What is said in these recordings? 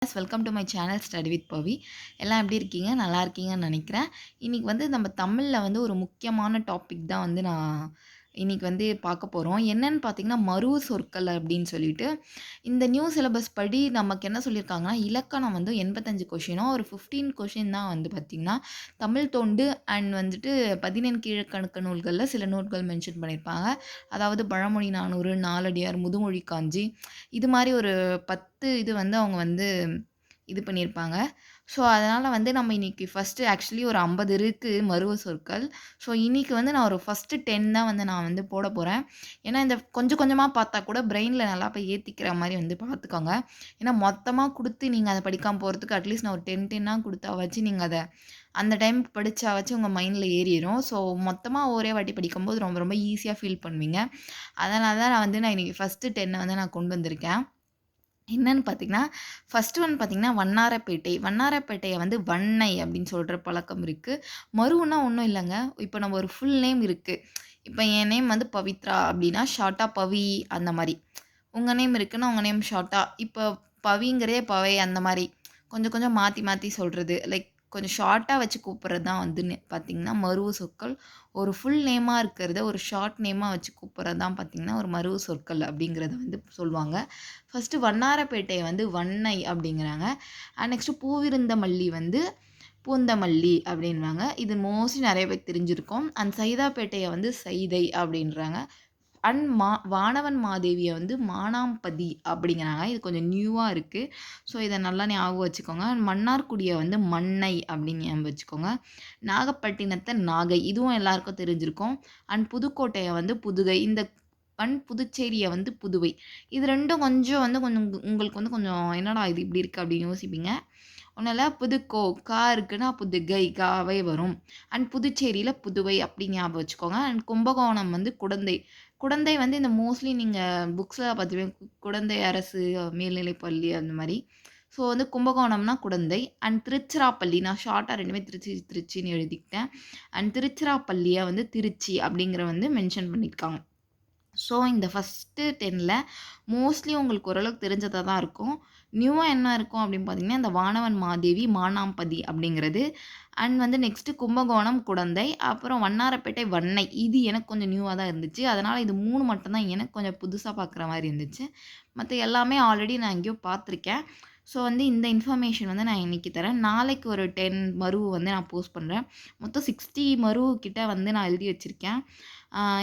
Welcome to my channel study with Pavi. எல்லாம் எப்படி இருக்கீங்க? நல்லா இருக்கீங்கன்னு நினைக்கிறேன். இன்றைக்கி வந்து நம்ம தமிழில் வந்து ஒரு முக்கியமான டாபிக் தான் வந்து நான் இன்றைக்கி வந்து பார்க்க போகிறோம். என்னன்னு பார்த்தீங்கன்னா மறு சொற்கள் அப்படின்னு சொல்லிட்டு இந்த நியூ சிலபஸ் படி நமக்கு என்ன சொல்லியிருக்காங்கன்னா இலக்கணம் வந்து 85 கொஷினும் ஒரு 15 கொஷின் தான் வந்து பார்த்திங்கன்னா தமிழ் தொண்டு அண்ட் வந்துட்டு 17 கீழ்க்கணக்கு நூல்களில் சில நூல்கள் மென்ஷன் பண்ணியிருப்பாங்க. அதாவது பழமொழி 400, நாலடியார், முதுமொழி காஞ்சி, இது மாதிரி ஒரு 10 இது வந்து அவங்க வந்து இது பண்ணியிருப்பாங்க. ஸோ அதனால் வந்து நம்ம இன்றைக்கி ஃபஸ்ட்டு ஆக்சுவலி ஒரு 50 இருக்குது மருவ சொற்கள். ஸோ இன்றைக்கி வந்து நான் ஒரு ஃபஸ்ட்டு 10 தான் வந்து நான் வந்து போட போகிறேன். ஏன்னா இந்த கொஞ்சம் கொஞ்சமாக பார்த்தா கூட பிரெயினில் நல்லா போய் ஏற்றிக்கிற மாதிரி வந்து பார்த்துக்கோங்க. ஏன்னா மொத்தமாக கொடுத்து நீங்கள் அதை படிக்காமல் போகிறதுக்கு அட்லீஸ்ட் நான் ஒரு 10 கொடுத்தா வச்சு நீங்கள் அதை அந்த டைமுக்கு படித்தா வச்சு உங்கள் மைண்டில் ஏறிடும். ஸோ மொத்தமாக ஒரே வாட்டி படிக்கும்போது ரொம்ப ரொம்ப ஈஸியாக ஃபீல் பண்ணுவீங்க. அதனால தான் நான் இன்றைக்கி ஃபஸ்ட்டு 10 வந்து நான் கொண்டு வந்திருக்கேன். என்னன்னு பார்த்தீங்கன்னா, ஃபஸ்ட்டு ஒன் பார்த்தீங்கன்னா வண்ணாரப்பேட்டை. வண்ணாரப்பேட்டைய வந்து வண்ணை அப்படின்னு சொல்கிற பழக்கம் இருக்குது. மருவுன்னா ஒன்றும் இல்லைங்க. இப்போ நம்ம ஒரு ஃபுல் நேம் இருக்குது. இப்போ என் நேம் வந்து பவித்ரா அப்படின்னா ஷார்ட்டா பவி அந்த மாதிரி. உங்கள் நேம் இருக்குன்னா உங்கள் நேம் ஷார்ட்டா இப்போ பவிங்கிறதே பவை அந்த மாதிரி கொஞ்சம் கொஞ்சம் மாற்றி மாற்றி சொல்கிறது. லைக் கொஞ்சம் ஷார்ட்டாக வச்சு கூப்பிட்றது தான் வந்து பார்த்திங்கன்னா மருவு சொற்கள். ஒரு ஃபுல் நேமாக இருக்கிறத ஒரு ஷார்ட் நேமாக வச்சு கூப்பிட்றது தான் பார்த்திங்கன்னா ஒரு மருவு சொற்கள் அப்படிங்கிறத வந்து சொல்லுவாங்க. ஃபஸ்ட்டு வண்ணாரப்பேட்டையை வந்து வண்ணை அப்படிங்கிறாங்க. நெக்ஸ்ட்டு பூவிருந்தமல்லி வந்து பூந்தமல்லி அப்படின்வாங்க. இது மோஸ்ட்லி நிறைய பேருக்கு தெரிஞ்சிருக்கும். அண்ட் சைதாப்பேட்டையை வந்து சைதை அப்படின்றாங்க. அண்ட் வானவன் மாதேவியை வந்து மானாம்பதி அப்படிங்கிறாங்க. இது கொஞ்சம் நியூவாக இருக்குது. ஸோ இதை நல்லா ஞாபகம் வச்சுக்கோங்க. மன்னார்குடியை வந்து மண்ணை அப்படின்னு ஞாபகம் வச்சுக்கோங்க. நாகப்பட்டினத்தை நாகை, இதுவும் எல்லாருக்கும் தெரிஞ்சிருக்கும். அண்ட் புதுக்கோட்டையை வந்து புதுகை. இந்த புதுச்சேரியை வந்து புதுவை. இது ரெண்டும் கொஞ்சம் வந்து கொஞ்சம் உங்களுக்கு வந்து கொஞ்சம் என்னடா இது இப்படி இருக்குது அப்படின்னு யோசிப்பீங்க. ஒன்றும் இல்லை, புதுக்கோ கா இருக்குன்னா புதுகை காவே வரும். அண்ட் புதுச்சேரியில் புதுவை அப்படி ஞாபகம் வச்சுக்கோங்க. அண்ட் கும்பகோணம் வந்து குடந்தை. குடந்தை வந்து இந்த மோஸ்ட்லி நீங்கள் புக்ஸில் பார்த்துருப்பீங்க, குடந்தை அரசு மேல்நிலைப்பள்ளி அந்த மாதிரி. ஸோ வந்து கும்பகோணம்னா குடந்தை. அண்ட் திருச்சிராப்பள்ளி, நான் ஷார்ட்டாக ரெண்டுமே திருச்சின்னு எழுதிக்கிட்டேன். அண்ட் திருச்சிராப்பள்ளியை வந்து திருச்சி அப்படிங்கிற வந்து மென்ஷன் பண்ணியிருக்காங்க. ஸோ இந்த ஃபஸ்ட்டு 10ல் மோஸ்ட்லி உங்களுக்கு ஓரளவுக்கு தெரிஞ்சதாக தான் இருக்கும். நியூவாக என்ன இருக்கும் அப்படின்னு பார்த்தீங்கன்னா இந்த வானவன் மாதேவி மானாம்பதி அப்படிங்கிறது. அண்ட் வந்து நெக்ஸ்ட்டு கும்பகோணம் குடந்தை, அப்புறம் வண்ணாரப்பேட்டை வண்ணை. இது எனக்கு கொஞ்சம் நியூவாக தான் இருந்துச்சு. அதனால் இது 3 மட்டும்தான் எனக்கு கொஞ்சம் புதுசாக பார்க்குற மாதிரி இருந்துச்சு. மற்ற எல்லாமே ஆல்ரெடி நான் எங்கேயோ பார்த்துருக்கேன். ஸோ வந்து இந்த இன்ஃபர்மேஷன் வந்து நான் இன்றைக்கி தரேன். நாளைக்கு ஒரு 10 மருவு வந்து நான் போஸ்ட் பண்ணுறேன். மொத்தம் 60 மருவு கிட்ட வந்து நான் எழுதி வச்சுருக்கேன்.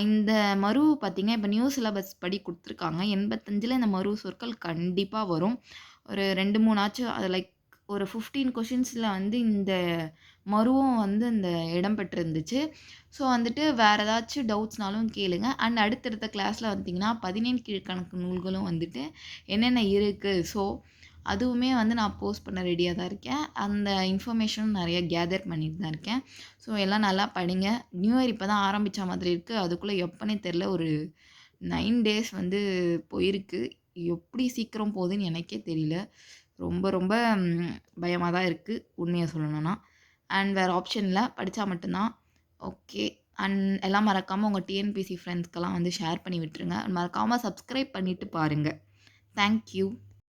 இந்த மருவு பார்த்திங்கன்னா இப்போ நியூ சிலபஸ் படி கொடுத்துருக்காங்க. 85ல் இந்த மருவு சொற்கள் கண்டிப்பாக வரும். ஒரு 2, 3 ஆச்சும் அது லைக் ஒரு 15 கொஷின்ஸில் வந்து இந்த மருவும் வந்து இந்த இடம் பெற்றிருந்துச்சு. ஸோ வந்துட்டு வேறு ஏதாச்சும் டவுட்ஸ்னாலும் கேளுங்க. அண்ட் அடுத்தடுத்த கிளாஸில் பார்த்திங்கன்னா 17 கீழ்க்கணக்கு நூல்களும் வந்துட்டு என்னென்ன இருக்குது. ஸோ அதுவுமே வந்து நான் போஸ்ட் பண்ண ரெடியாக தான் இருக்கேன். அந்த இன்ஃபர்மேஷனும் நிறைய கேதர் பண்ணிட்டு தான் இருக்கேன். ஸோ எல்லாம் நல்லா படிங்க. நியூ இயர் இப்போ தான் ஆரம்பித்த மாதிரி இருக்குது. அதுக்குள்ளே எப்போனே தெரில, ஒரு 9 டேஸ் வந்து போயிருக்கு. எப்படி சீக்கிரம் போகுதுன்னு எனக்கே தெரியல. ரொம்ப ரொம்ப பயமாக தான் இருக்குது உண்மையாக சொல்லணும்னா. அண்ட் வேறு ஆப்ஷன் இல்லை, படித்தா மட்டும்தான். ஓகே. அண்ட் எல்லாம் மறக்காமல் உங்கள் டிஎன்பிசி ஃப்ரெண்ட்ஸ்க்கெல்லாம் வந்து ஷேர் பண்ணி விட்டுருங்க. மறக்காமல் சப்ஸ்கிரைப் பண்ணிவிட்டு பாருங்கள். தேங்க்யூ.